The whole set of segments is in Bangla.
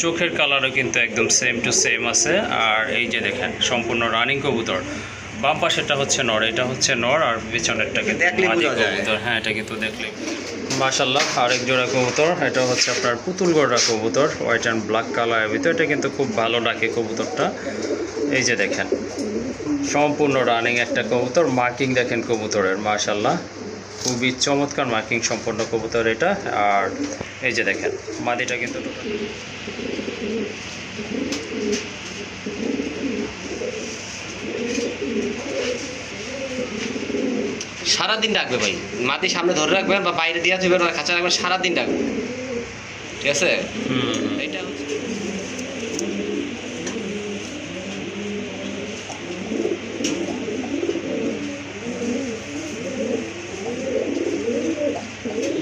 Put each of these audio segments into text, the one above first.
চোখের কালারও কিন্তু একদম সেম টু সেম আছে। আর এই যে দেখেন সম্পূর্ণ রানিং কবুতর। বাম পাশেরটা হচ্ছে নর, এটা হচ্ছে নর, আর পিছনেরটা কিন্তু মাদি কবুতর। হ্যাঁ, এটা কিন্তু দেখলে মাশাআল্লাহ। আরেক জোড়া কবুতর, এটা হচ্ছে আপনার পুতুল গড়া কবুতর, হোয়াইট অ্যান্ড ব্ল্যাক কালারের ভিতর। এটা কিন্তু খুব ভালো ডাকে কবুতরটা। এই যে দেখেন সম্পূর্ণ রানিং একটা কবুতর। মার্কিং দেখেন কবুতরের, মাশাআল্লাহ খুবই চমৎকার মার্কিং সম্পন্ন কবুতর এটা। আর এই যে দেখেন মাদিটা কিন্তু সারাদিন ডাকবে ভাই, মাটি সামনে ধরে রাখবেন বা বাইরে দিয়ে যাবেন বা খাঁচা রাখবেন, সারাদিন ডাকবে, ঠিক আছে? এটা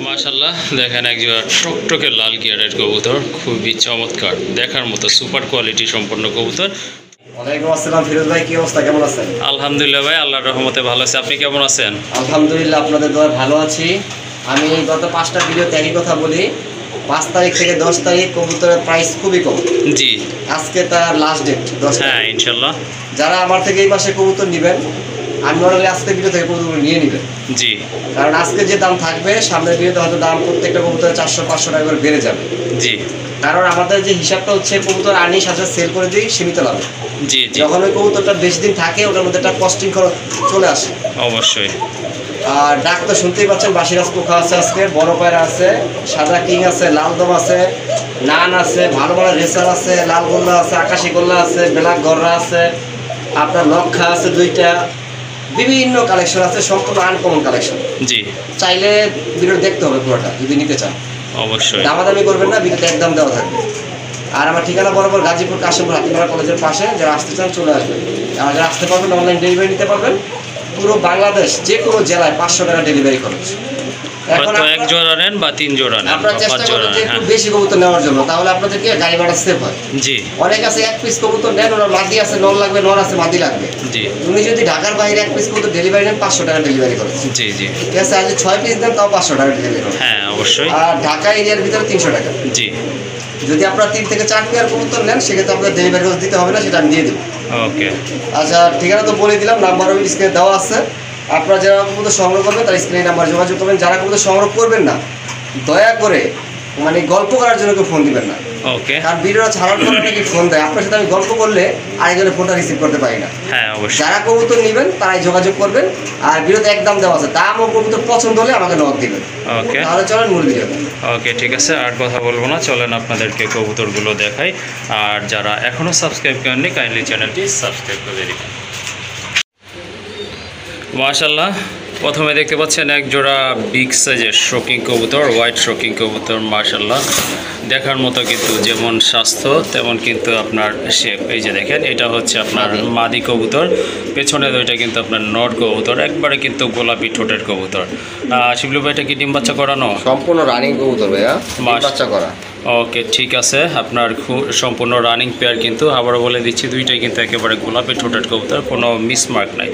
মাশাআল্লাহ দেখেন একজোড়া টকটকে লাল গিয়ারের কবুতর, খুবই চমৎকার দেখার মতো সুপার কোয়ালিটি সম্পন্ন কবুতর। ওয়ালাইকুম আসসালাম ফিরোজ ভাই, কি অবস্থা, কেমন আছেন? আলহামদুলিল্লাহ ভাই, আল্লাহর রহমতে ভালো আছে। আপনি কেমন আছেন? আলহামদুলিল্লাহ, আপনাদের দোয়ায় ভালো আছি। আমি গত 5টা ভিডিওতে একই কথা বলি, 5 তারিখ থেকে 10 তারিখ কবুতরের প্রাইস খুবই কম। জি, আজকে তার লাস্ট ডেট 10। হ্যাঁ ইনশাল্লাহ। যারা আমার থেকে এই মাসে কবুতর নেবেন, আমি মনে করি আজকের ভিডিও থেকে কবুতর নিয়ে নেবেন। জি, কারণ আজকে যে দাম থাকবে সামনের ভিডিওতে হয়তো দাম প্রত্যেকটা কবুতরের 400-500 টাকা করে বেড়ে যাবে। জি, কারণ আমাদের যে হিসাবটা হচ্ছে কবুতর আনি সাথে সেল করে দিই সীমিত লাভে। জি, জি, যখন ওই কবুতরটা বেশি দিন থাকে ওটার মধ্যে একটা কস্টিং খরচ চলে আসে। অবশ্যই। আর ডাক তো শুনতেই পাচ্ছেন, বাসিরাজ পোকা আছে, আজকে বড় পায়রা আছে, সাদা কিং আছে, লালদম আছে, নান আছে, ভালো ভালো রেসার আছে, লাল গোল্লা আছে, আকাশি গোল্লা আছে, ব্ল্যাক গররা আছে, আপনার লক্ষা আছে 2টা, বিভিন্ন কালেকশন আছে, সম্পূর্ণ আনকমন কালেকশন। জি, চাইলে ভিডিও দেখতে হবে পুরোটা যদি নিতে চান। অবশ্যই। দামাদামি করবেন না, ভিডিওতে একদম দেওয়া থাকবে। আর আমার ঠিকানা বরাবর গাজীপুর কাশিমপুর হাতিমারা কলেজের পাশে। যারা আসতে চান চলে আসবেন, আর যারা আসতে পারবেন অনলাইন ডেলিভারি নিতে পারবেন। পুরো বাংলাদেশ যে কোনো জেলায় 500 টাকা ডেলিভারি খরচ। এখন এক জোড়া নেন বা 3 জোড়া নেন, আপনারা চেষ্টা করবেন যে একটু বেশি কবুতর নেওয়ার জন্য, তাহলে আপনাদেরকে গাড়ি ভাড়া সেভ হয়। জি, অনেক আছে 1 পিস কবুতর নেন, ওরা মাদি আছে, নর লাগবে, নর আছে, মাদি লাগবে। জি, তুমি যদি ঢাকার বাইরে 1 পিস কবুতর ডেলিভারি নেন 500 টাকা ডেলিভারি খরচ। জি, জি, ঠিক আছে, আর যদি 6 পিস দেন তাও 500 টাকা ডেলিভারি খরচ। হ্যাঁ অবশ্যই। আর ঢাকা এরিয়ার ভিতরে 300 টাকা। জি, যদি আপনারা 3 থেকে 4 পেয়ার কবুতর নেন সেক্ষেত্রে আপনাদের ডেলিভারি খরচ দিতে হবে না, সেটা আমি দিয়ে দেবো। ওকে। আচ্ছা, ঠিকানা তো বলে দিলাম, নাম্বারও স্ক্রিনে দেওয়া আছে। আপনারা যারা কবুতর সংগ্রহ করবেন তারা স্ক্রিনে নাম্বার যোগাযোগ করবেন। যারা কবুতর সংগ্রহ করবেন না, দয়া করে মানে গল্প করার জন্য কেউ ফোন দিবেন না। ওকে, কারণ ভিডিওটা ছাড়ার পর নাকি ফোন দেয়, আপনার সাথে আমি গল্প করলে আরেকজনের ফোনটা রিসিভ করতে পারি না। হ্যাঁ অবশ্যই। যারা কবুতর নেবেন তারাই যোগাযোগ করবেন। আর ভিডিওতে একদম দেওয়া আছে, দাম ও কবুতর পছন্দ হলে আমাকে নক দিবেন। ওকে, তাহলে চলেন মূল ভিডিওতে। ওকে ঠিক আছে, আর কথা বলবো না, চলেন আপনাদেরকে কবুতরগুলো দেখাই। আর যারা এখনও সাবস্ক্রাইব করেননি কাইন্ডলি চ্যানেলটি সাবস্ক্রাইব করে দিবেন। মাশাআল্লাহ, প্রথমে দেখতে পাচ্ছেন এক জোড়া বিগ সাইজের শোকিং কবুতর, হোয়াইট শোকিং কবুতর। মাশাআল্লাহ দেখার মতো, কিন্তু যেমন স্বাস্থ্য তেমন কিন্তু আপনার শেপ। এই যে দেখেন, এটা হচ্ছে আপনার মাদি কবুতর, পেছনে দুইটা কিন্তু আপনার নর কবুতর, একবারে কিন্তু গোলাপি ঠোঁটের কবুতর। শিবলু ভাই, এটা কি ডিম বাচ্চা করানো? সম্পূর্ণ রানিং কবুতর ভাইয়া, বাচ্চা করা। ওকে ঠিক আছে, আপনার সম্পূর্ণ রানিং পেয়ার। কিন্তু আবারও বলে দিচ্ছি, দুইটাই কিন্তু একেবারে গোলাপি ঠোঁটের কবুতর, কোনো মিসমার্ক নাই,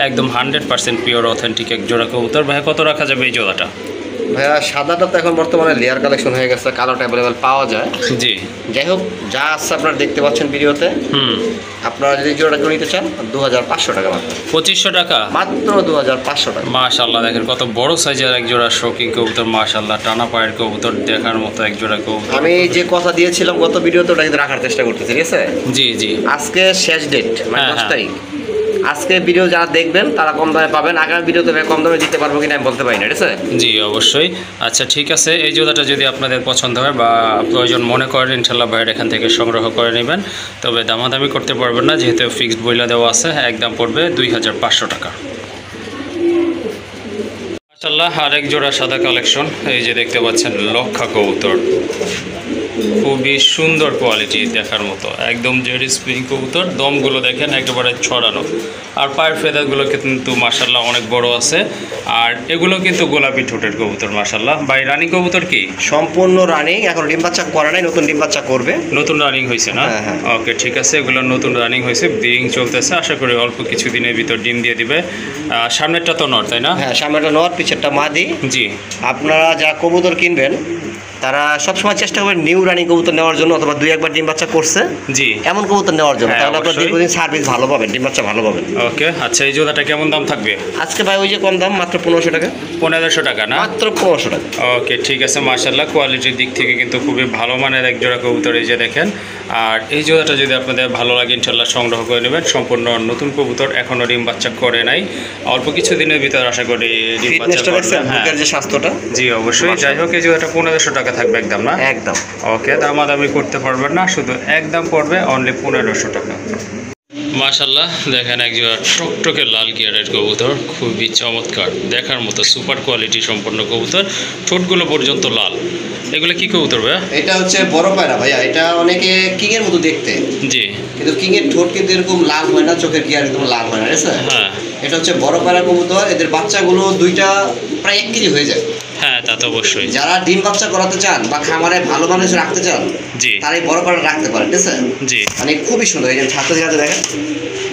একদম 100% পিওর অথেন্টিক এক জোড়া কবুতর। ভাই কত রাখা যাবে এই জোড়াটা? ভাইয়া সাদাটা তো এখন বর্তমানে লেয়ার কালেকশন হয়ে গেছে, কালোটা অ্যাভেলেবেল পাওয়া যায়। জি, যাই হোক, যা আছে আপনারা দেখতে পাচ্ছেন ভিডিওতে। আপনারা যদি জোড়াটা করে নিতে চান 2500 টাকা মাত্র। 2500 টাকা মাত্র 2500 টাকা। মাশাআল্লাহ দেখেন কত বড় সাইজের এক জোড়া শোকিং কবুতর। মাশাআল্লাহ, টানা পায়ের কবুতর, দেখার মতো এক জোড়া কবুতর। আমি যে কথা দিয়েছিলাম গত ভিডিওতে ওটা কিন্তু রাখার চেষ্টা করতেছি, ঠিক আছে? জি, জি, আজকে শেষ ডেট, মানে 10 হ্যাঁ। তারিখ। আজকে ভিডিও যারা দেখবেন তারা কম দামে পাবেন। আগামী ভিডিওতে কম দামে দিতে পারবো কিনা আমি বলতে পারি না, ঠিক আছে? জি অবশ্যই। আচ্ছা ঠিক আছে, এই জোড়াটা যদি আপনাদের পছন্দ হয় বা প্রয়োজন মনে করেন, ইনশাল্লাহ ভাইয়ের এখান থেকে সংগ্রহ করে নেবেন। তবে দামাদামি করতে পারবেন না, যেহেতু ফিক্সড বইলা দেওয়া আছে। একদম পড়বে 2500 টাকা। মাশাআল্লাহ, আরেক জোড়া সাদা কালেকশন। এই যে দেখতে পাচ্ছেন লক্ষা কবুতর, খুবই সুন্দর কোয়ালিটি দেখার মতো, একদম জেড স্প্রিং কবুতর। দমগুলো দেখেন একেবারে ছড়ানো, আর পায়ের ফেদারগুলো কিন্তু মাশাল্লাহ অনেক বড় আছে। আর এগুলো কিন্তু গোলাপি ঠোঁটের কবুতর মাশাল্লাহ। ভাই রানিং কবুতর কি? সম্পূর্ণ রানিং, এখন ডিম বাচ্চা করে নাই, নতুন ডিম বাচ্চা করবে। নতুন রানিং হয়েছে না? হ্যাঁ, হ্যাঁ। ওকে ঠিক আছে, এগুলো নতুন রানিং হয়েছে, ব্রিডিং চলতেছে, আশা করি অল্প কিছু দিনের ভিতর ডিম দিয়ে দিবে। সামনেরটা তো নর, তাই না? হ্যাঁ, সামনেটা নর, পিছেরটা মাদি। জি। আপনারা যা কবুতর কিনবেন তারা সবসময় চেষ্টা করবেন নিউ রানিং কবুতর নেওয়ার জন্য, অথবা 2-1 ডিম বাচ্চা করছে জি এমন কবুতর নেওয়ার জন্য, হ্যাঁ, তাহলে আপনার অবশ্যই। দীর্ঘদিন সার্ভিস ভালো পাবেন, ডিম বাচ্চা ভালো পাবেন। ওকে আচ্ছা, এই জোড়াটা কেমন দাম থাকবে? আজকে ভাই ওই যে কম দাম, মাত্র 1500 টাকা। 1500 টাকা না? মাত্র 1500 টাকা। ওকে ঠিক আছে, মার্শাল্লাহ কোয়ালিটির দিক থেকে কিন্তু খুবই ভালো মানের এক জোড়া কবুতর, এই যে দেখেন। আর এই জোড়াটা যদি আপনাদের ভালো লাগে ইনশাল্লাহ সংগ্রহ করে নেবেন। সম্পূর্ণ নতুন কবুতর, এখনও ডিম বাচ্চা করে নাই, অল্প কিছু দিনের ভিতর আশা করি ডিম বাচ্চা ফিটনেসটা করবে। দেখছেন, হ্যাঁ বুকের যে স্বাস্থ্যটা। জি অবশ্যই। যাই হোক, এই জোড়াটা 1500 টাকা থাকবে একদম না? একদম। ওকে, দামাদামি করতে পারবেন না, শুধু একদম পড়বে অনলি 1500 টাকা। মাশাল্লাহ দেখেন এক জোড়া টকটকে লাল গিয়ারের কবুতর, খুবই চমৎকার দেখার মতো, সুপার কোয়ালিটি সম্পন্ন কবুতর, ঠোঁটগুলো পর্যন্ত লাল। এগুলো কি কবুতর ভাইয়া? এটা হচ্ছে বড় পায়রা ভাইয়া, এটা অনেকে কিং এর মতো দেখতে, জি। কিন্তু কিং এর ঠোঁট কিন্তু এরকম লাল হয় না, চোখের গিয়ার একদম লাল হয় না, ঠিক আছে? হ্যাঁ এটা হচ্ছে বড় পায়রা কবুতর, এদের বাচ্চাগুলো দুইটা প্রায় 1 কেজি হয়ে যায়। হ্যাঁ, তা তো অবশ্যই। যারা ডিম বাচ্চা করাতে চান বা খামারে ভালো মানুষ রাখতে চান, জি তারা এই বড় পায়রা রাখতে পারেন, ঠিক আছে? জি। মানে খুবই সুন্দর, এই যে ছাত্র ছাত্রী দেখেন,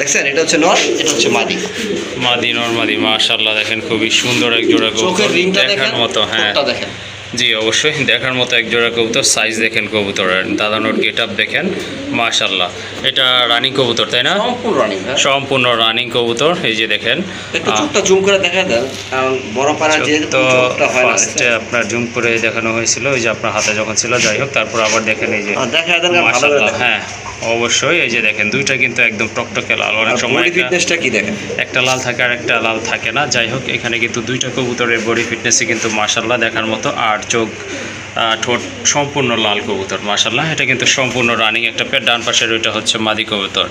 দেখছেন? এটা হচ্ছে নর, এটা হচ্ছে মাদি। মাদি নরমাদি মাশাল্লাহ দেখেন, খুবই সুন্দর এক জোড়া কবুতর, চোখের রিংটা দেখার দেখেন, মতো। হ্যাঁ ঠোঁটটা দেখেন। জি অবশ্যই, দেখার মতো এক জোড়া কবুতর, সাইজ দেখেন কবুতরের, দাদানোর গেট আপ দেখেন মাশাল্লাহ। এটা রানিং কবুতর তাই না? সম্পূর্ণ রানিং। সম্পূর্ণ রানিং কবুতর, এই যে দেখেন। একটু চোখটা জুম করে দেখা দেন, কারণ বড় পায়রা যে তো চোখটা হয় না, ফার্স্টে আপনার জুম করে দেখানো হয়েছিল, ওই যে আপনার হাতে যখন ছিল, যাই হোক তারপর আবার দেখেন এই যে দেখা দেন, ভালো করে মাশাল্লাহ। দেখেন। হ্যাঁ অবশ্যই, এই যে দেখেন দুইটা কিন্তু একদম টকটকে লাল, অনেক সময় বডি ফিটনেসটা কি দেখেন, একটা লাল থাকে আর একটা লাল থাকে না। যাই হোক, এখানে কিন্তু দুইটা কবুতরের বডি ফিটনেসই কিন্তু মাশাল্লাহ দেখার মতো, আর চোখ ঠোঁট সম্পূর্ণ লাল কবুতর মাশাল্লাহ। এটা কিন্তু সম্পূর্ণ রানিং একটা পেট, ডান পাশের ওইটা হচ্ছে মাদি কবুতর।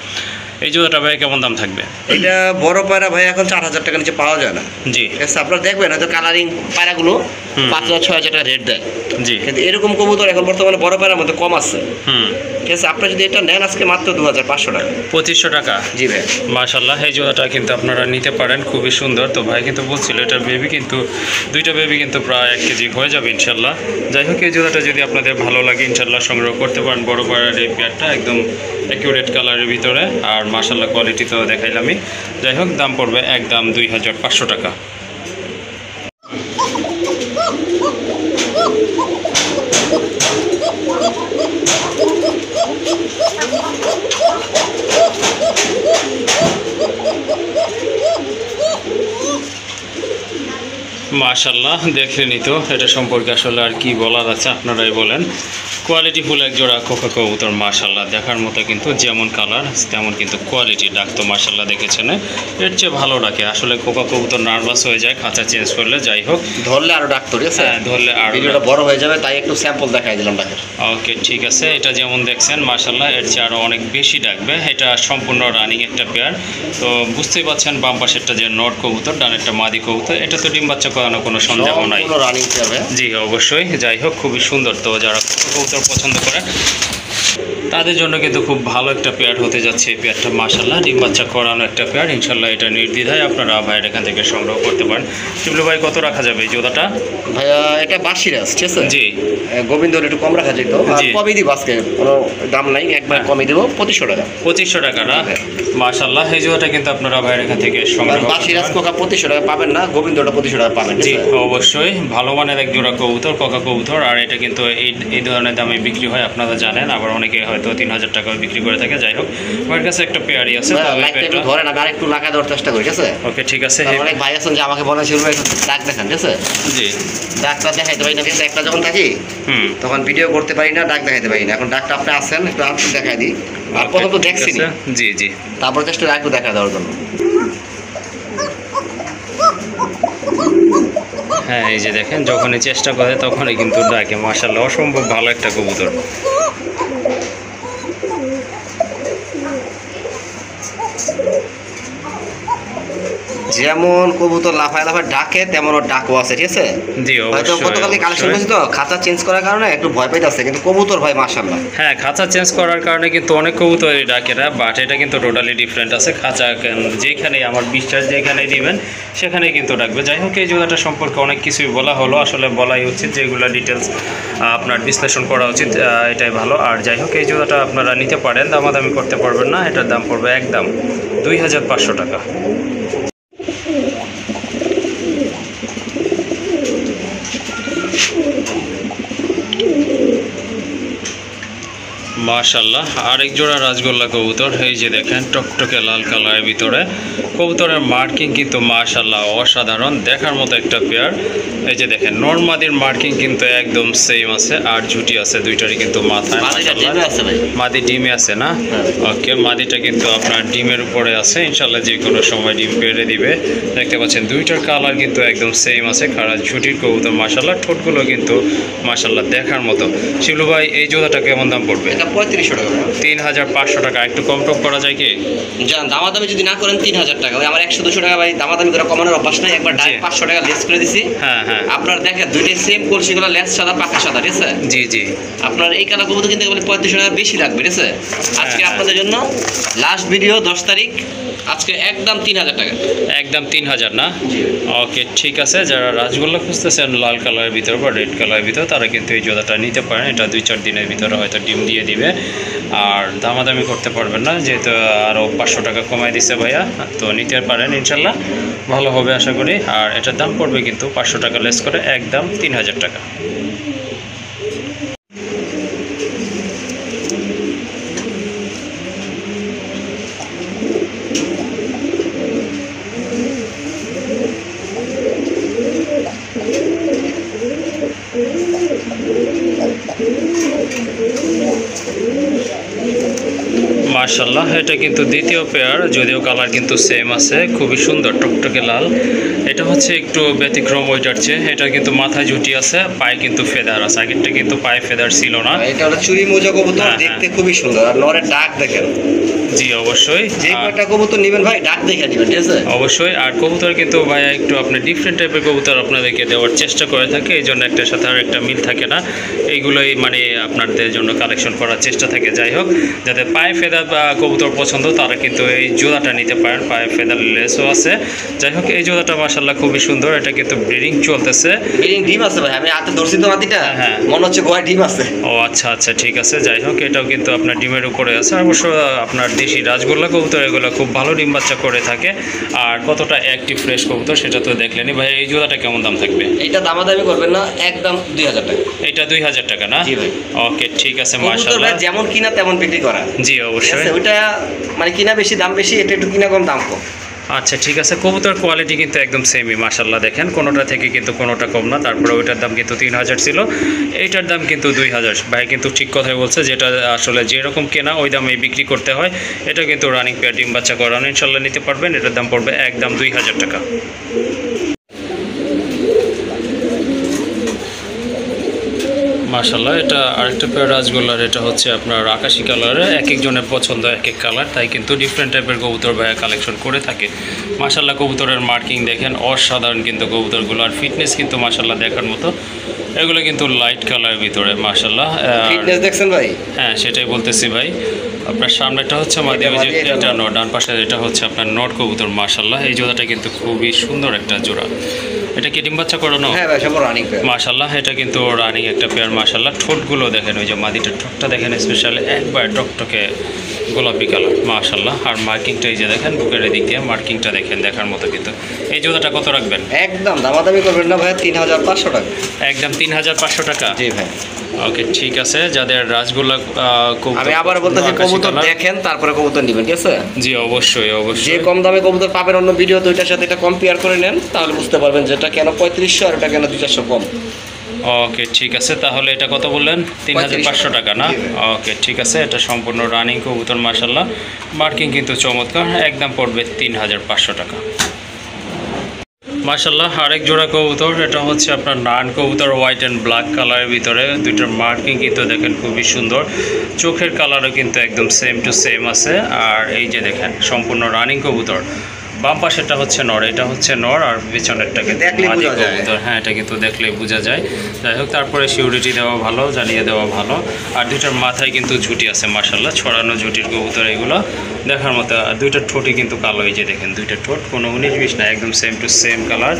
এই জোড়াটা ভাই কেমন দাম থাকবে? এটা বড় পায়রা ভাই এখন 4000 টাকা নিচে পাওয়া যায় না। জি ঠিক আছে, আপনারা দেখবেন হয়তো কালারিং পায়রাগুলো 5000-6000 টাকা রেট দেয়, জি। কিন্তু এরকম কবুতর এখন বর্তমানে বড় পায়রার মধ্যে কম আছে। হুম। ঠিক আছে, আপনারা যদি এটা নেন আজকে মাত্র 2500 টাকা। 2500 টাকা। জি ভাই। মাশাল্লাহ, এই জোড়াটা কিন্তু আপনারা নিতে পারেন, খুবই সুন্দর। তো ভাই কিন্তু বলছিল এটার বেবি কিন্তু দুইটা বেবি কিন্তু প্রায় 1 কেজি হয়ে যাবে ইনশাল্লাহ। যাই হোক, এই জোড়াটা যদি আপনাদের ভালো লাগে ইনশাল্লাহ সংগ্রহ করতে পারেন। বড় পায়রার এই পেয়ারটা একদম অ্যাকিউরেট কালারের ভিতরে, আর মাশাল্লাহ কোয়ালিটি তো দেখাইলামই। যাই হোক, দাম পড়বে একদম 2500 টাকা। মাশাল্লাহ দেখলেনই তো, এটা সম্পর্কে আসলে আর কি বলার আছে, আপনারাই বলেন। কোয়ালিটি ফুল এক জোড়া কোকা কবুতর মাশাল্লাহ দেখার মতো, কিন্তু যেমন কালার তেমন কিন্তু কোয়ালিটি। ডাক তো মাশাল্লাহ দেখেছেন, এর চেয়ে ভালো ডাকে। আসলে কোকা কবুতর নার্ভাস হয়ে যায় খাঁচা চেঞ্জ করলে। যাই হোক, ধরলে আরো ডাক্তার, ঠিক আছে? হ্যাঁ ধরলে আর ভিডিওটা বড় হয়ে যাবে, তাই একটু স্যাম্পল দেখাই দিলাম ডাকের। ওকে ঠিক আছে, এটা যেমন দেখছেন মাশাল্লাহ এর চেয়ে আরও অনেক বেশি ডাকবে। এটা সম্পূর্ণ রানিং একটা পেয়ার। তো বুঝতেই পারছেন, বাম পাশেরটা যে নর কবুতর, ডানেরটা মাদি কবুতর, এটা তো ডিম বাচ্চা করানো কোনো সন্দেহ নাই। সম্পূর্ণ রানিং হবে। জি অবশ্যই। যাই হোক, খুবই সুন্দর। তো যারা কবুতর পছন্দ করে তাদের জন্য কিন্তু খুব ভালো একটা পেয়ার হতে যাচ্ছে এই পেয়ারটা মাশাল্লাহ, ডিম বাচ্চা করানো একটা পেয়ার ইনশাল্লাহ। এটা নির্দ্বিধায় আপনারা ভাইয়ের এখান থেকে সংগ্রহ করতে পারেন। শিবলু ভাই কত রাখা যাবে এই জোড়াটা? ভাইয়া এটা বাসিরাজ, ঠিক আছে? জি। গোবিন্দর একটু কম রাখা যেত, জি। কমই দিব আজকে, কোনো দাম নাই, একবার কমই দেবো 2500 টাকা। 2500 টাকা না? মাশাল্লাহ, এই জোড়াটা কিন্তু আপনারা ভাইয়ের এখান থেকে সংগ্রহ করতে বাসিরাজ পারেন। কোকা 2500 টাকা পাবেন না, গোবিন্দটা 2500 টাকা পাবেন। জি অবশ্যই, ভালো মানের এক জোড়া কবুতর, কোকা কবুতর। আর এটা কিন্তু এই ধরনের দামে বিক্রি হয়, আপনারা জানেন। আবার অনেকে হয়তো 3000 টাকাও বিক্রি করে থাকে। যাই হোক, আমার কাছে একটা পেয়ারই আছে। একটু ধরে না, আর একটু লাগা দেওয়ার চেষ্টা করি, ঠিক আছে? ওকে ঠিক আছে। অনেক ভাই আছেন যে আমাকে বলেন ছিল একটু ডাক দেখান, ঠিক আছে? জি। ডাকটা দেখাইতে পারি না, কিন্তু একটা যখন থাকি তখন ভিডিও করতে পারি না, ডাক দেখাইতে পারি না। এখন ডাকটা আপনি আসেন, একটু আপনি দেখাই দিই। আর প্রথম তো দেখছি, জি জি। তারপর চেষ্টা একটু দেখা দেওয়ার জন্য। হ্যাঁ এই যে দেখেন, যখনই চেষ্টা করে তখনই কিন্তু ডাকে মাশাআল্লাহ, অসম্ভব ভালো একটা কবুতর। যেমন কবুতর লাফায় লাফায় ডাকে তেমন ওর ডাকও আছে, ঠিক আছে? জি হয়তো অবশ্যই গতকালকে কালেকশন করছি তো খাঁচা চেঞ্জ করার কারণে একটু ভয় পাইতেছে, কিন্তু কবুতর ভাই মাশাআল্লাহ। হ্যাঁ, খাঁচা চেঞ্জ করার কারণে কিন্তু অনেক কবুতরই ডাকে না, বাট এটা কিন্তু টোটালি ডিফারেন্ট আছে। খাঁচা যেখানে আমার বিশ্বাস যেখানে দিবেন সেখানেই কিন্তু ডাকবে। যাই হোক, এই জোড়াটা সম্পর্কে অনেক কিছুই বলা হলো, আসলে বলাই উচিত, যেগুলো ডিটেলস আপনার বিশ্লেষণ করা উচিত, এটাই ভালো। আর যাই হোক, এই জোড়াটা আপনারা নিতে পারেন, দামাদামি করতে পারবেন না, এটার দাম পড়বে একদম 2500 টাকা। মাশাআল্লাহ, আরেক জোড়া রাজগোল্লা কবুতর, এই যে দেখেন টকটকে লাল কালারের ভিতরে। কবুতরের মার্কিং কিন্তু মাশাআল্লাহ অসাধারণ, দেখার মতো একটা পেয়ার। এই যে দেখেন নরমাদির মার্কিং কিন্তু একদম সেম আছে, আর ঝুটি আছে দুইটারই কিন্তু মাথায়। মাদি ডিমে আছে না? ওকে, মাদিটা কিন্তু আপনার ডিমের উপরে আছে, ইনশাল্লাহ যে কোনো সময় ডিম পেড়ে দিবে। দেখতে পাচ্ছেন দুইটার কালার কিন্তু একদম সেম আছে, খাড়া ঝুটির কবুতর মাশাআল্লাহ, ঠোঁটগুলো কিন্তু মাশাআল্লাহ দেখার মতো। শিবলু ভাই, এই জোড়াটা কেমন দাম পড়বে? 3500 টাকা। 3500 টাকা। একটু কম টপ করা যায় কি? জান দামাদামি যদি না করেন 3000 টাকা, আমার 100-200 টাকা ভাই দামাদামি করে কমানোর অভ্যাস নাই, একবার ডাইরেক্ট 500 টাকা লেস করে দিছি। হ্যাঁ হ্যাঁ, আপনার দেখেন দুইটাই সেম কলসিগুলো, লেস সাদা পাকা সাদা, ঠিক আছে? জি জি। আপনার এই কালার কবুতর কিন্তু 3500 টাকা বেশি লাগবে, ঠিক আছে? আজকে হ্যাঁ। আপনাদের জন্য লাস্ট ভিডিও 10 তারিখ, আজকে একদম 3000 টাকা। একদম 3000 না? ওকে, ঠিক আছে। যারা রাজগোল্লা খুঁজতেছেন লাল কালারের ভিতর বা রেড কালারের ভিতর, তারা কিন্তু এই জোড়াটা নিতে পারেন। এটা 2-4 দিনের ভিতরে হয়তো ডিম দিয়ে দিবে, আর দামাদামি করতে পারবেন না, যেহেতু আরও 500 টাকা কমাই দিচ্ছে ভাইয়া, তো নিতে পারেন ইনশাল্লাহ, ভালো হবে আশা করি। আর এটার দাম পড়বে কিন্তু 500 টাকা লেস করে একদম 3000 টাকা। মাশাআল্লাহ, এটা কিন্তু দ্বিতীয় পেয়ার, যদিও কালার কিন্তু সেম আছে, খুবই সুন্দর টকটকে লাল। এটা হচ্ছে একটু ব্যতিক্রম ওইটার চেয়ে, এটা কিন্তু মাথায় ঝুটি আছে, পায়ে কিন্তু ফেদার আছে, আগেরটা কিন্তু পায়ে ফেদার ছিল না। এটা হলো চুরি মোজা কবুতর, দেখতে খুবই সুন্দর, আর নরের ডাক দেখেন। জি অবশ্যই, যে কয়টা কবুতর নেবেন ভাই ডাক দেখে নেবেন, ঠিক আছে? অবশ্যই। আর কবুতর কিন্তু ভাইয়া একটু আপনি ডিফারেন্ট টাইপের কবুতর আপনাদেরকে দেওয়ার চেষ্টা করে থাকে, এই জন্য একটার সাথে আর একটা মিল থাকে না, এইগুলোই মানে আপনাদের জন্য কালেকশন করার চেষ্টা থাকে। যাই হোক, যাদের পায়ে ফেদার বা কবুতর পছন্দ তারা কিন্তু এই জোড়াটা নিতে পারেন, পায়ে ফেদার লেসও আছে। যাই হোক, এই জোড়াটা মাশাআল্লাহ খুবই সুন্দর, এটা কিন্তু ব্রিডিং চলতেছে। ব্রিডিং ডিম আছে ভাই, আমি হাতে ধরছি তো মাটিটা, হ্যাঁ, মনে হচ্ছে গোয়া ডিম আছে। ও আচ্ছা আচ্ছা, ঠিক আছে। যাই হোক, এটাও কিন্তু আপনার ডিমের উপরে আছে। অবশ্য আপনার দেশি রাজগোল্লা কবুতর এগুলো খুব ভালো ডিম বাচ্চা করে থাকে। আর কতটা অ্যাক্টিভ ফ্রেশ কবুতর সেটা তো দেখলেনি ভাই। এই জোড়াটা কেমন দাম থাকবে? এইটা দামাদামি করবেন না, একদম 2000 টাকা। এটা 2000 টাকা না? জি ভাই। ওকে, ঠিক আছে, কবুতর মাশাআল্লাহ। ভাই যেমন কিনা তেমন বিক্রি করা। জি অবশ্যই। ওইটা মানে কিনা বেশি দাম বেশি, এটা একটু কিনা কম দাম কম। আচ্ছা, ঠিক আছে। কবুতর কোয়ালিটি কিন্তু একদম সেমই মাশাআল্লাহ, দেখেন কোনোটা থেকে কিন্তু কোনোটা কম না। তারপরে ওইটার দাম কিন্তু 3000 ছিল, এইটার দাম কিন্তু 2000। ভাই কিন্তু ঠিক কথাই বলছে, যেটা আসলে যেরকম কেনা ওই দামে বিক্রি করতে হয়। এটা কিন্তু রানিং পেয়ার ডিম বাচ্চা করানো, ইনশাল্লাহ নিতে পারবেন। এটার দাম পড়বে একদম 2000 টাকা। মাশাআল্লাহ, এটা আরেকটা পেয়ার রাজগোল্লার, এটা হচ্ছে আপনার আকাশি কালারের। এক একজনের পছন্দ এক এক কালার, তাই কিন্তু ডিফারেন্ট টাইপের কবুতর ভাইয়া কালেকশন করে থাকে। মাশাআল্লাহ, কবুতরের মার্কিং দেখেন অসাধারণ কিন্তু কবুতরগুলো, আর ফিটনেস কিন্তু মাশাআল্লাহ দেখার মতো। এগুলো কিন্তু লাইট কালারের ভিতরে মাশাআল্লাহ। ফিটনেস দেখছেন ভাই? হ্যাঁ, সেটাই বলতেছি ভাই। আপনার সামনেটা হচ্ছে মাদি, এটা নট, ডান পাশে এটা হচ্ছে আপনার নট কবুতর। মাশাআল্লাহ, এই জোড়াটা কিন্তু খুবই সুন্দর একটা জোড়া। এটা কি ডিম বাচ্চা করানো? হ্যাঁ ভাই, সব রানিং পেয়ার। মাশাআল্লাহ, এটা কিন্তু রানিং একটা পেয়ার। মাশাআল্লাহ, ঠোঁটগুলো দেখেন, ওই যে মাদিটার ঠোঁটটা দেখেন, স্পেশালি একবার টকটকে গোলাপি কালার মাশাআল্লাহ। আর মার্কিংটা এই যে দেখেন, বুকের দিক দিয়ে মার্কিংটা দেখেন, দেখার মতো কিন্তু। এই জোড়াটা কত রাখবেন? একদম দামাদামি করবেন না ভাই, 3500 টাকা। একদম 3500 টাকা। জি ভাই। ওকে, ঠিক আছে। যাদের রাজগোল্লা আমি আবার বলতেছি, কবুতর দেখেন তারপরে কবুতর নেবেন, ঠিক আছে? জি অবশ্যই যে অবশ্যই। কম দামে কবুতর পাবেন অন্য ভিডিও তো ওইটার সাথে এটা কম্পেয়ার করে নেন, তাহলে বুঝতে পারবেন যে এটা কেন 3500 আর এটা কেন 200 কম। ওকে, ঠিক আছে। তাহলে এটা কত বললেন? 3500 টাকা না? ওকে, ঠিক আছে। এটা সম্পূর্ণ রানিং কবুতর মাশাআল্লাহ, মার্কিং কিন্তু চমৎকার, একদম পড়বে 3500 টাকা। মাশাআল্লাহ, আরেক জোড়া কবুতর, এটা হচ্ছে আপনার নান কবুতর, হোয়াইট অ্যান্ড ব্ল্যাক কালারের ভিতরে। দুইটার মার্কিং কিন্তু দেখেন খুবই সুন্দর, চোখের কালারও কিন্তু একদম সেম টু সেম আছে। আর এই যে দেখেন সম্পূর্ণ রানিং কবুতর, বাম পাশেরটা হচ্ছে নর, এটা হচ্ছে নর আর পেছনেরটা কিন্তু দেখলেই মাদি বোঝা যায়। কবুতর। হ্যাঁ, এটা কিন্তু দেখলেই বোঝা যায়। যাই হোক, তারপরে সিউরিটি দেওয়া ভালো, জানিয়ে দেওয়া ভালো। আর দুইটার মাথায় কিন্তু ঝুটি আছে মাশাআল্লাহ, ছড়ানো ঝুটির কবুতর এগুলো দেখার মতো। আর দুইটার ঠোঁটই কিন্তু কালো, এই যে দেখেন দুইটা ঠোঁট কোনো 19-20 না, একদম সেম টু সেম কালার।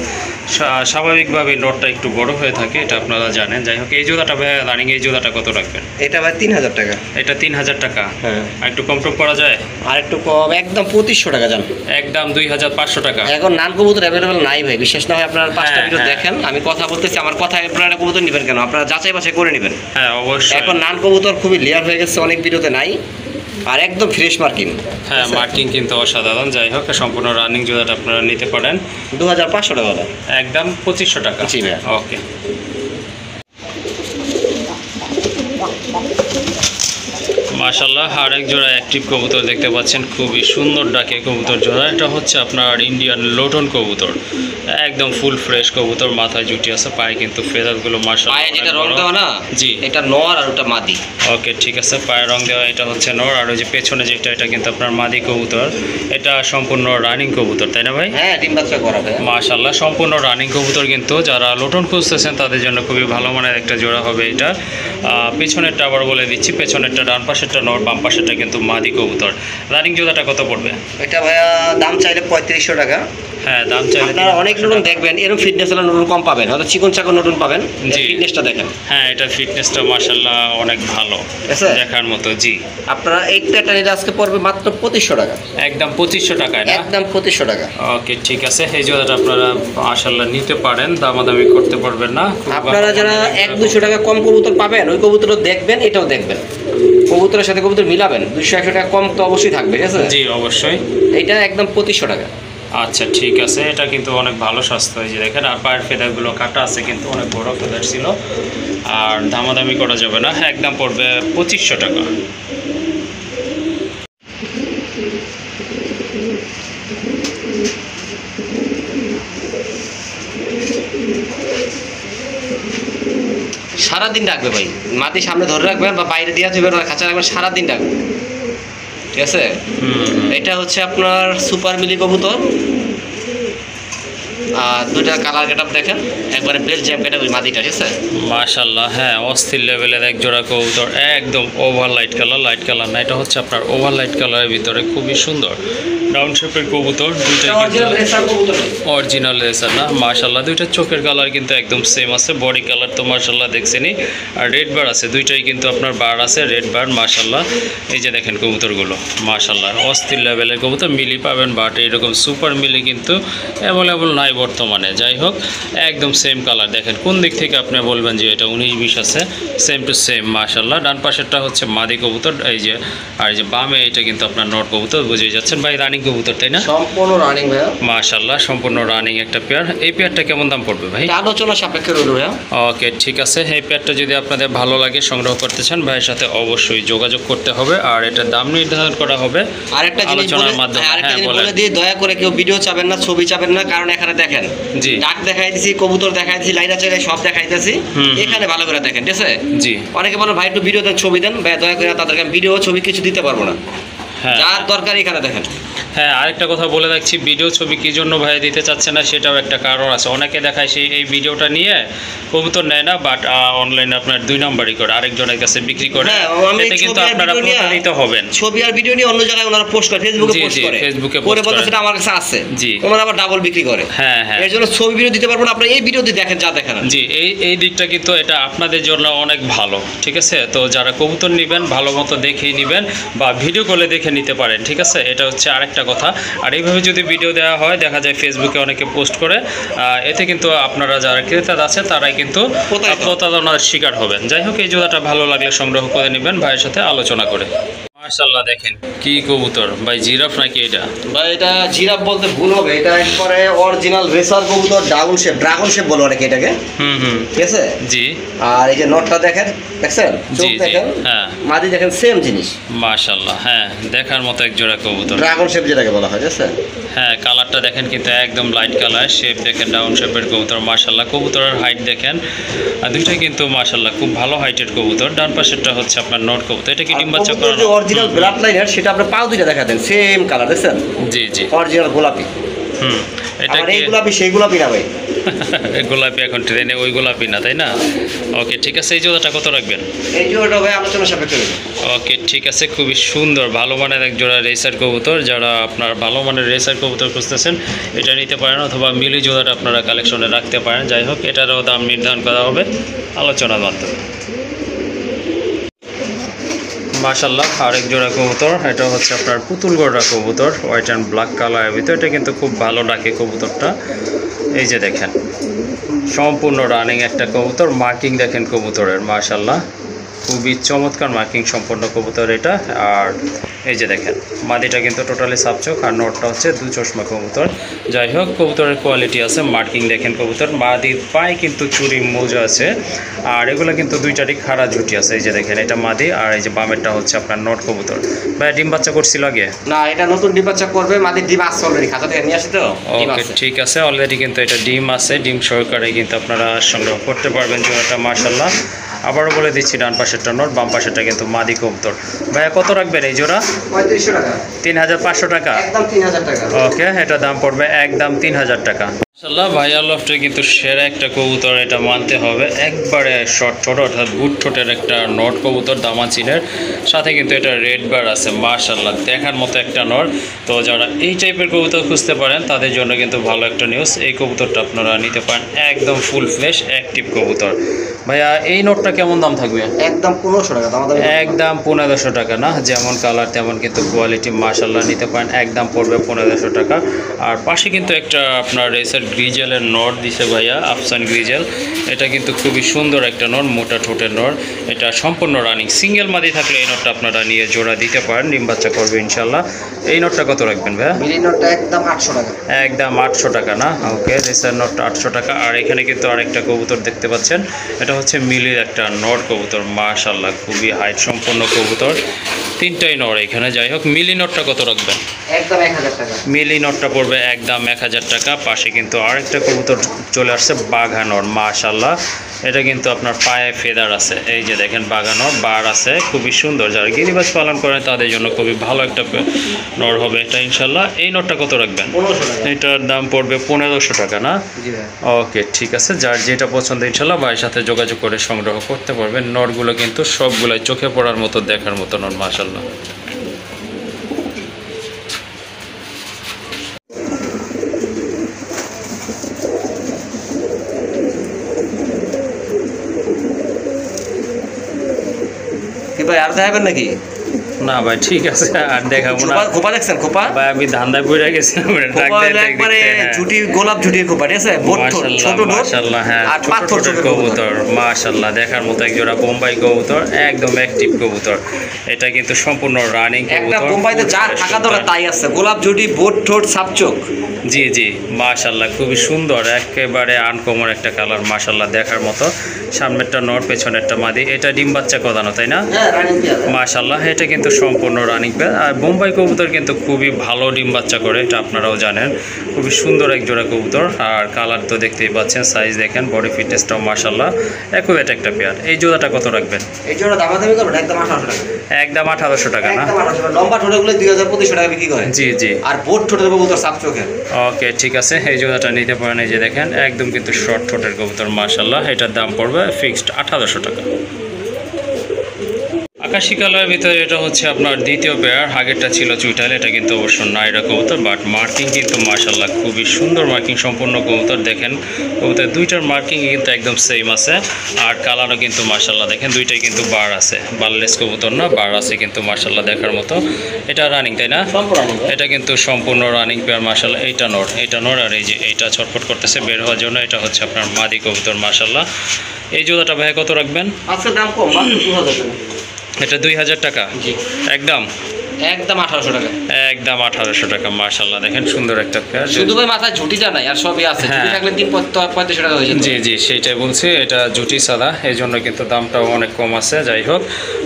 স্বাভাবিকভাবে নটটা একটু বড় হয়ে থাকে, এটা আপনারা জানেন। যাই হোক, এই জোড়াটা ভাই রানিং, এই জোড়াটা কত রাখবেন? এটা ভাই 3000 টাকা। এটা 3000 টাকা। হ্যাঁ, আর একটু কম টম করা যায়? আর একটু কম, একদম 2500 টাকা জান। একদম 2500 টাকা। এখন নান কবুতর অ্যাভেলেবল নাই ভাই, বিশেষ না হয় আপনারা 5টা হ্যাঁ, ভিডিও হ্যাঁ। দেখেন, আমি কথা বলতেছি, আমার কথায় আপনারা কবুতর নেবেন কেন? আপনারা যাচাই বাছাই করে নেবেন। হ্যাঁ, অবশ্যই। এখন নান কবুতর খুবই লেয়ার হয়ে গেছে, অনেক ভিডিওতে নাই, আর একদম ফ্রেশ মার্কিং। হ্যাঁ, মার্কিং কিন্তু অসাধারণ। যাই হোক, সম্পূর্ণ রানিং জোড়াটা আপনারা নিতে পারেন 2500 টাকা দাদা। একদম 2500 টাকা। জি ভাই। ওকে। মাশাআল্লাহ, আরেক জোড়া অ্যাক্টিভ কবুতর দেখতে পাচ্ছেন, খুবই সুন্দর ডাকে কবুতর জোড়া। এটা হচ্ছে আপনার ইন্ডিয়ান লোটন কবুতর, একদম ফুল ফ্রেশ কবুতর, মাথায় জুটি আছে, পায়ে কিন্তু ফেদারগুলো মাশাআল্লাহ পায়ে যেটা রং অনেক বড়। দেওয়া না, জি। এটা নর আর ওটা মাদি। ওকে, ঠিক আছে, পায়ের রং দেওয়া এটা হচ্ছে নর, আর ওই যে পেছনে যেটা এটা কিন্তু আপনার মাদি কবুতর। এটা সম্পূর্ণ রানিং কবুতর, তাই না ভাই? হ্যাঁ, ডিম বাচ্চা করা ভাই। মাশাআল্লাহ, সম্পূর্ণ রানিং কবুতর কিন্তু যারা লোটন খুঁজতেছেন তাদের জন্য খুবই ভালো মানের একটা জোড়া হবে এটা। পেছনেরটা আবার বলে দিচ্ছি, পেছনেরটা ডান পাশেরটা নর, বাম পাশেরটা কিন্তু মাদি কবুতর। রানিং জোড়াটা কত পড়বে? এটা ভাইয়া দাম চাইলে 3500 টাকা। হ্যাঁ, দাম চাইলে আপনারা অনেক নতুন দেখবেন, এরকম ফিটনেস এর নতুন কম পাবেন, হয়তো চিকন চাকন নতুন পাবেন। জি। ফিটনেসটা দেখেন। হ্যাঁ, এটা ফিটনেসটা মাশাআল্লাহ অনেক ভালো, আছে? দেখার মতো। জি, আপনারা এই প্লেটটা নিলে আজকে পড়বে মাত্র 2500 টাকা। একদম 2500 টাকায় না? একদম 2500 টাকা। ওকে, ঠিক আছে, এই জোড়াটা আপনারা মাশাআল্লাহ নিতে পারেন, দামাদামি করতে পারবেন না। খুব আপনারা ভালো যারা মানের 1-200 টাকা কম কবুতর পাবেন, ওই কবুতরও দেখবেন, এটাও দেখবেন, কবুতরের সাথে কবুতর মিলাবেন। 200-100 টাকা কম তো অবশ্যই থাকবে, ঠিক আছে? জি, অবশ্যই। এইটা একদম 2500 টাকা। আচ্ছা, ঠিক আছে, এটা কিন্তু অনেক ভালো স্বাস্থ্য, এই যে দেখেন। আর পায়ের ফেদারগুলো কাটা আছে, কিন্তু অনেক বড় ফেদার ছিল, আর দামাদামি করা যাবে না। একদম পড়বে 2500 টাকা। সারাদিন ডাকবে ভাই, মাটি সামনে ধরে রাখবেন বা বাইরে দিয়ে যাবেন, খাঁচা রাখবেন, সারাদিন ডাকবে। ঠিক আছে? এটা হচ্ছে আপনার সুপার মিলি কবুতর। আর দুইটা কালার গেটআপ দেখেন, একবারে বেলজিয়াম গেটআপ ওই মাদিটা, ঠিক আছে? মাশাআল্লাহ, হ্যাঁ, অস্থির লেভেলের এক জোড়া কবুতর, একদম ওভার লাইট কালার না, এটা হচ্ছে আপনার ওভার লাইট কালারের ভিতরে খুবই সুন্দর রাউন্ড শেপের কবুতর। দুইটাই অরিজিনাল রেসার না? মাশাআল্লাহ, দুইটার চোখের কালার কিন্তু একদম সেম আছে, বডি কালার তো মাশাআল্লাহ দেখছেনই। আর রেড বার আছে, দুইটাই কিন্তু আপনার বার আছে, রেড বার মাশাআল্লাহ। এই যে দেখেন কবুতরগুলো, মাশাআল্লাহ অস্থির লেভেলের কবুতর। মিলি পাবেন, বাট এরকম সুপার মিলি কিন্তু অ্যাভেলেবল নাই বর্তমানে। যাই হোক, একদম সেম কালার। দেখেন কোন দিক থেকে আপনি বলবেন যে এটা 19-20 আছে, সেম টু সেম মাশাআল্লাহ। ডান পাশেরটা হচ্ছে মাদি কবুতর, এই যে, আর এই যে বামে এটা কিন্তু আপনার নর কবুতর, বুঝেই যাচ্ছেন ভাই, রানিং কবুতর, তাই না? সম্পূর্ণ রানিং ভাইয়া। মাশাআল্লাহ, সম্পূর্ণ রানিং একটা পেয়ার। এই পেয়ারটা কেমন দাম পড়বে ভাই? এটা আলোচনা সাপেক্ষে রইল ভাইয়া। ওকে, ঠিক আছে, এই পেয়ারটা যদি আপনাদের ভালো লাগে, সংগ্রহ করতে চান, ভাইয়ের সাথে অবশ্যই যোগাযোগ করতে হবে। আর এটা দাম নির্ধারণ করা হবে আরেকটা জিনিস আলোচনার মাধ্যমে। আরেকটা হ্যাঁ, জিনিস বলেন। বলে দিই, দয়া করে কেউ ভিডিও চাবেন না, ছবি চাবেন না, কারণ এখানে দেখেন জি। ডাক দেখাই দিছি, কবুতর দেখাই দিছি, লাইনা চাইলে সব দেখাইতেছি, এখানে ভালো করে দেখেন, ঠিক আছে? জি। অনেকে বলেন ভাই একটু ভিডিও দেন, ছবি দেন, ভাই দয়া করে তাদেরকে ভিডিও ছবি কিছু দিতে পারবো না, হ্যাঁ, যার দরকার এখানে দেখেন। হ্যাঁ, আরেকটা কথা বলে রাখছি, ভিডিও ছবি কী জন্য ভাই দিতে চাচ্ছে না সেটাও একটা কারণ আছে। অনেকে দেখায় সেই এই ভিডিওটা নিয়ে কবুতর নেয় না, বাট অনলাইনে আপনার 2 নম্বরই করে আরেকজনের কাছে বিক্রি করে। হ্যাঁ, আমি এতে কিন্তু ছবি আর আপনারা ভিডিও নিয়ে- প্রতারিত হবেন। ছবি আর ভিডিও নিয়ে অন্য জায়গায় ওনারা পোস্ট করে, ফেসবুকে জি, পোস্ট জি, করে, ফেসবুকে পরে post বলতে করে। সেটা আমার কাছে আছে, জি। ওনারা আবার ডাবল বিক্রি করে। হ্যাঁ, হ্যাঁ, এর জন্য ছবি ভিডিও দিতে পারবো না, আপনারা এই ভিডিও দিয়ে দেখেন, যা দেখেন। জি, এই দিকটা কিন্তু এটা আপনাদের জন্য অনেক ভালো, ঠিক আছে? তো যারা কবুতর নেবেন ভালো মতো দেখেই নেবেন, বা ভিডিও কলে দেখে নিতে পারেন, ঠিক আছে? এটা হচ্ছে আরেকটা কথা। আর এইভাবে যদি ভিডিও দেওয়া হয়, দেখা যায় ফেসবুকে অনেকে পোস্ট করে, এতে কিন্তু আপনারা যারা ক্রেতা আছে তারাই কিন্তু প্রতারণার শিকার হবেন। যাই হোক, এই জোড়াটা ভালো লাগলে সংগ্রহ করে নেবেন ভাইয়ের সাথে আলোচনা করে। মাশাআল্লাহ, দেখেন কি কবুতর ভাই, জিরাফ নাকি এটা? ভাই এটা জিরাফ বলতে ভুল হবে, এটা একবারে অরিজিনাল রেসার কবুতর, ড্রাগন শেপ বলো অনেকে এটাকে, ঠিক আছে? জি। আর এই যে নটটা দেখেন, দেখছেন জি, চোখ জি, দেখেন, হ্যাঁ, মাদি দেখেন, সেম জিনিস, মাশাআল্লাহ, হ্যাঁ, দেখার মতো এক জোড়া কবুতর। ড্রাগন শেপ যেটাকে বলা হয়, ঠিক আছে? হ্যাঁ, কালারটা দেখেন কিন্তু একদম লাইট কালার, শেপ দেখেন ডাউন শেপের কবুতর, মাশাআল্লাহ। কবুতরের হাইট দেখেন, আর দুইটাই কিন্তু মাশাআল্লাহ খুব ভালো হাইটের কবুতর। ডান পাশেরটা হচ্ছে আপনার নট কবুতর, এটা কি ডিম বাচ্চা করানো? অরিজিনাল ব্লাড লাইনের, সেটা আপনি পাও দুইটা দেখা দেন, সেম কালার দেখছেন, জি জি। অরিজিনাল গোলাপি। এটা এই গোলাপি সেই গোলাপি না ভাই, গোলাপি এখন ট্রেনে ওই গোলাপি না, তাই না? ওকে ঠিক আছে, এই জোড়াটা কত রাখবেন? এই জোড়াটা ভাই আলোচনা সাপেক্ষে। ওকে ঠিক আছে, খুবই সুন্দর ভালো মানের এক জোড়া রেসার কবুতর। যারা আপনার ভালো মানের রেসার কবুতর খুঁজতেছেন এটা নিতে পারেন, অথবা মিলি জোড়াটা আপনারা কালেকশনে রাখতে পারেন। যাই হোক, এটারও দাম নির্ধারণ করা হবে আলোচনার মাধ্যমে। মাশাল্লাহ, আরেক জোড়া কবুতর, এটা হচ্ছে আপনার পুতুল গড়া কবুতর, হোয়াইট অ্যান্ড ব্ল্যাক কালারের ভিতর। এটা কিন্তু খুব ভালো ডাকে কবুতরটা। এই যে দেখেন, সম্পূর্ণ রানিং একটা কবুতর। মার্কিং দেখেন কবুতরের, মাশাল্লাহ খুবই চমৎকার মার্কিং সম্পন্ন কবুতর এটা। আর এই যে দেখেন, মাদিটা কিন্তু টোটালি সাপচোক, আর নটটা হচ্ছে দু চশমা কবুতর। যাই হোক, কবুতরের কোয়ালিটি আছে, মার্কিং দেখেন কবুতর। মাদির পায়ে কিন্তু চুরি মোজা আছে, আর এগুলো কিন্তু দুইটারই খাড়া ঝুটি আছে। এই যে দেখেন, এটা মাদি, আর এই যে বামেরটা হচ্ছে আপনার নট কবুতর। ভাই ডিম বাচ্চা করছিল আগে? না, এটা নতুন ডিম বাচ্চা করবে, মাদির ডিম আসছে অলরেডি, খাঁচা থেকে নিয়ে আসি তো। ওকে ঠিক আছে, অলরেডি কিন্তু এটা ডিম আছে, ডিম সহকারে কিন্তু আপনারা সংগ্রহ করতে পারবেন জোড়াটা। মাশাল্লাহ, আবারও বলে দিচ্ছি, ডান পাশেরটা নট, বাম পাশেরটা কিন্তু মাদি কবুতর। ভাইয়া কত রাখবেন এই জোড়া? 3500 টাকা। 3500 টাকা? একদম 3000 টাকা। ওকে, এটা দাম পড়বে একদম 3000 টাকা। মাশাআল্লাহ, ভাইয়া লফটে কিন্তু সেরা একটা কবুতর, এটা মানতে হবে। একবারে শর্ট ছোট, অর্থাৎ বুট ঠোঁটের একটা নট কবুতর, দামাচিনের সাথে কিন্তু এটা রেড বার আছে। মাশাআল্লাহ, দেখার মতো একটা নট। তো যারা এই টাইপের কবুতর খুঁজতে পারেন তাদের জন্য কিন্তু ভালো একটা নিউজ, এই কবুতরটা আপনারা নিতে পারেন। একদম ফুল ফ্লেশ অ্যাক্টিভ কবুতর। ভাইয়া এই নোটটা কেমন দাম থাকবে? একদম 1500 টাকা দাম। একদম 1500 টাকা না? যেমন কালার তেমন কিন্তু কোয়ালিটি, মাশাআল্লাহ নিতে পারেন, একদম পড়বে 1500 টাকা। আর পাশে কিন্তু একটা আপনার রেসার গ্রিজেলের নট দিছে ভাইয়া, আফসান গ্রিজেল। এটা কিন্তু খুবই সুন্দর একটা নট, মোটা ঠোঁটের নট। এটা সম্পূর্ণ রানিং, সিঙ্গেল মাদি থাকলে এই নটটা আপনারা নিয়ে জোড়া দিতে পারেন, ডিম বাচ্চা করবে ইনশাল্লাহ। এই নটটা কত রাখবেন ভাইয়া? মিলি নটটা একদম 800 টাকা। একদম 800 টাকা না? ওকে, রেসার নটটা 800 টাকা। আর এখানে কিন্তু আরেকটা কবুতর দেখতে পাচ্ছেন, এটা হচ্ছে মিলির একটা নর কবুতর। মাশাআল্লাহ, খুবই হাইট সম্পন্ন কবুতর, তিনটাই নর এখানে। যাই হোক, মিলি নটটা কত রাখবেন? একদম 1000 টাকা। মিলি নটটা পড়বে একদম 1000 টাকা। পাশে কিন্তু আরেকটা কবুতর চলে আসছে, বাঘা নর। মাশাআল্লাহ, এটা কিন্তু আপনার পায়ে ফেদার আছে। এই যে দেখেন, বাঘা নর, বার আছে, খুবই সুন্দর। যারা গিরিবাজ পালন করেন তাদের জন্য খুবই ভালো একটা নর হবে এটা ইনশাল্লাহ। এই নটটা কত রাখবেন? 1500 টাকা। এটার দাম পড়বে 1500 টাকা না? জি ভাই। ওকে ঠিক আছে, যার যেটা পছন্দ ইনশাল্লাহ ভাইয়ের সাথে যোগাযোগ করে সংগ্রহ করতে পারবেন। নটগুলো কিন্তু সবগুলাই চোখে পড়ার মতো, দেখার মতো নট, মাশাআল্লাহ। কি ভাই আর দেখাবেন নাকি? না ভাই ঠিক আছে, আর দেখাবো না খোপা দেখছেন? খোপা ভাই, আমি ধান্দায় পড়ে গেছিলাম। একবারে ঝুটি, গোলাপ ঝুটির খোপা, ঠিক আছে? ছোট ডোর, মাশাআল্লাহ, হ্যাঁ, আর ছোট পাথর ছোট চোখের কবুতর। মাশাআল্লাহ, দেখার মতো এক জোড়া বোম্বাই কবুতর, একদম অ্যাক্টিভ কবুতর। এটা কিন্তু সম্পূর্ণ রানিং একটা কবুতর। বোম্বাইতে যা থাকা দরকার তাই আছে, গোলাপ ঝুটি, বোট ঠোঁট, সাপচোক। জি জি, মাশাআল্লাহ, খুবই সুন্দর, একেবারে আনকমন একটা কালার। মাশাআল্লাহ, দেখার মতো। সামনেরটা নর, পেছনেরটা মাদি। এটা ডিম বাচ্চা কদানো, তাই না? হ্যাঁ, রানিং পেয়ার। মাশাআল্লাহ, এটা কিন্তু সম্পূর্ণ রানিং পেয়ার। আর বোম্বাই কবুতর কিন্তু খুবই ভালো ডিম বাচ্চা করে, এটা আপনারাও জানেন। খুবই সুন্দর এক জোড়া কবুতর। আর কালার তো দেখতেই পাচ্ছেন, সাইজ দেখেন, বডি ফিটনেসটাও মাশাআল্লাহ একুরেট একটা পেয়ার। এই জোড়াটা কত রাখবেন? এই জোড়া দামাদামি করবেন একদম 1800 টাকা। একদম 1800 টাকা না? একদম 1800 টাকা। লম্বা ঠোঁটগুলো 2500 টাকা বিক্রি করে। জি জি। আর বোট ঠোঁটের কবুতর সাপচোকের। ওকে ঠিক আছে, এই জোড়াটা নিতে পারেন। এই যে দেখেন, একদম কিন্তু শর্ট ঠোঁটের কবুতর। মাশাআল্লাহ, এটার দাম পড়বে ফিক্সড 1800 টাকা। আকাশি কালারের ভিতরে এটা হচ্ছে আপনার দ্বিতীয় পেয়ার। আগেরটা ছিল চুইটাল, এটা কিন্তু অবশ্য নাইরা কবুতর, বাট মার্কিং কিন্তু মাশাআল্লাহ খুবই সুন্দর মার্কিং সম্পূর্ণ কবুতর। দেখেন কবুতর দুইটার মার্কিং কিন্তু একদম সেম আছে, আর কালারও কিন্তু মাশাআল্লাহ দেখেন, দুইটাই কিন্তু বার আছে, বারলেস কবুতর না, বার আছে কিন্তু মাশাআল্লাহ দেখার মতো। এটা রানিং, তাই না? এটা কিন্তু সম্পূর্ণ রানিং পেয়ার মাশাআল্লাহ। এইটা নর, আর এই যে এইটা ছটফট করতেছে বের হওয়ার জন্য, এটা হচ্ছে আপনার মাদি কবুতর মাশাআল্লাহ। এই জোড়াটা ভাই কত রাখবেন? আজকে দাম কম, মাত্র 2000 টাকা। এটা 2000 টাকা? জি। একদম 1800 টাকা। একদম 1800 টাকা। মাশাআল্লাহ, দেখেন সুন্দর একটা পেয়ার। শুধু ভাই মাথায় ঝুটিটা নাই, আর সবই আছে। ঝুটি থাকলে 3500 টাকা হয়ে যেত। জি জি, সেইটাই বলছি, এটা জুটি সাদা, এই জন্য কিন্তু দামটাও অনেক কম আছে। যাই হোক,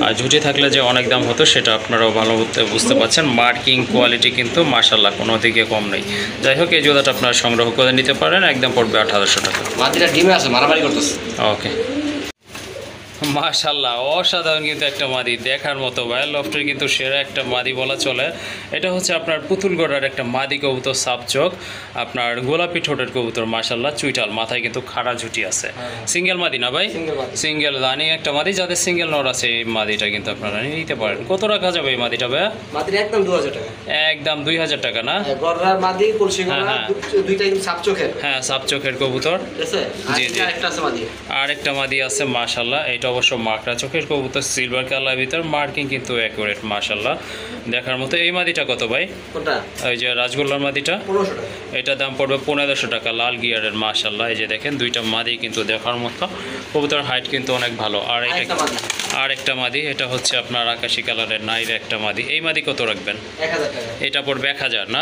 আর জুটি থাকলে যে অনেক দাম হতো সেটা আপনারাও ভালো বুঝতে পারছেন। মার্কিং কোয়ালিটি কিন্তু মাশাআল্লাহ কোনো দিকে কম নেই। যাই হোক, এই জোড়াটা আপনারা সংগ্রহ করে নিতে পারেন, একদম পড়বে 1800 টাকা। মাদিরা ডিমে আছে, মারামারি করতেছে। ওকে। মাশাল্লাহ, অসাধারণ কিন্তু একটা মাদি, দেখার মতো ভাই। লফটের কিন্তু সেরা একটা মাদি বলা চলে। এটা হচ্ছে আপনার পুতুলগড়ার একটা মাদি কবুতর, সাপচোক, আপনার গোলাপি ঠোঁটের কবুতর, মাশাল্লাহ চুইটাল, মাথায় কিন্তু খাড়া ঝুটি আছে। সিঙ্গেল মাদি না ভাই? সিঙ্গেল রানিং একটা মাদি, যাদের সিঙ্গেল নর আছে এই মাদিটা কিন্তু আপনারা নিতে পারেন। কত রাখা যাবে এই মাদিটা ভাই? মাদির একদম 2000 টাকা। একদম 2000 টাকা না? গররার মাদি, কলসি গররা, দুইটাই সাপচোখের। হ্যাঁ, সাপচোখের কবুতর। ঠিক আছে, জি, জি। আরেকটা আছে মাদি। আরেকটা মাদি আছে মাশাল্লাহ, এটা অবশ্য মাকড়া চোখের কবুতর, সিলভার কালার ভিতর, মার্কিং কিন্তু অ্যাকুরেট মাশাল্লাহ, দেখার মতো। এই মাদিটা কত ভাই? কোনটা? ওই যে রাজগোল্লার মাদিটা, 1500 টাকা। এটা দাম পড়বে 1500 টাকা, লাল গিয়ারের মাশাল্লাহ। এই যে দেখেন দুইটা মাদি কিন্তু দেখার মতো, কবুতর হাইট কিন্তু অনেক ভালো। আর এটা আরেকটা মাদি, এটা হচ্ছে আপনার আকাশি কালারের নাইর একটা মাদি। এই মাদি কত রাখবেন? 1000 টাকা। এটা পড়বে 1000 না?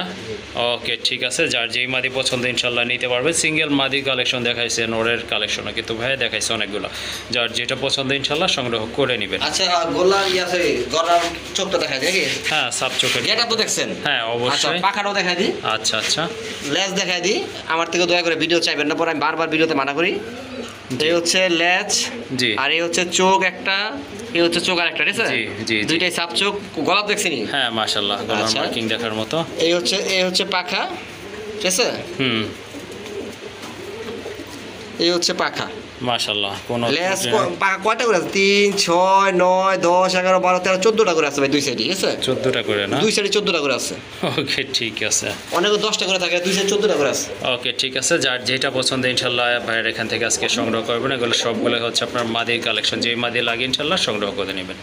ওকে, ঠিক আছে। যার যেই মাদি পছন্দ ইনশাল্লাহ নিতে পারবে। সিঙ্গেল মাদি কালেকশন দেখাইছে, নোরের কালেকশনও কিন্তু ভাই দেখাইছে অনেকগুলো। যার যেটা পছন্দ ইনশাল্লাহ সংগ্রহ করে নেবেন। আচ্ছা, গোল্লা আছে, গররার চোখটা দেখাই দেখি। হ্যাঁ, সাপ চোখের। এটা তো দেখছেন? হ্যাঁ, আচ্ছা, অবশ্যই। পাখাটাও দেখাই দিই। আচ্ছা আচ্ছা, লেজ দেখাই দিই। আমার থেকে দয়া করে ভিডিও চাইবেন না, পরে আমি বারবার ভিডিওতে মানা করি। এই হচ্ছে লেজ, জি। আর এই হচ্ছে চোখ একটা, এই হচ্ছে চোখ আর একটা, ঠিক আছে? জি, জি, জি। দুইটাই সাপ চোখ। গলাপ দেখছিনি? হ্যাঁ, মাশাল্লাহ, গলার আচ্ছা। মার্কিং দেখার মতো। এই হচ্ছে পাখা, ঠিক আছে? হুম, এই হচ্ছে পাখা। মাশাল্লাহ, কোনো লেজ পাখা কয়টা করে আছে? 3, 6, 9, 10, 11, 12, 13, 14টা করে আছে ভাই, দুই সাইডে, ঠিক আছে? 14টা করে না? দুই সাইডে 14টা করে আছে। ওকে, ঠিক আছে। অনেকে 10টা করে থাকে, দুই সাইডে 14টা করে আছে। ওকে, ঠিক আছে। যার যেটা পছন্দ ইনশাল্লাহ ভাইয়ের এখান থেকে আজকে সংগ্রহ করবেন। এগুলো সবগুলো হচ্ছে আপনার মাদির কালেকশন, যেই মাদি লাগে ইনশাল্লাহ সংগ্রহ করে নেবেন।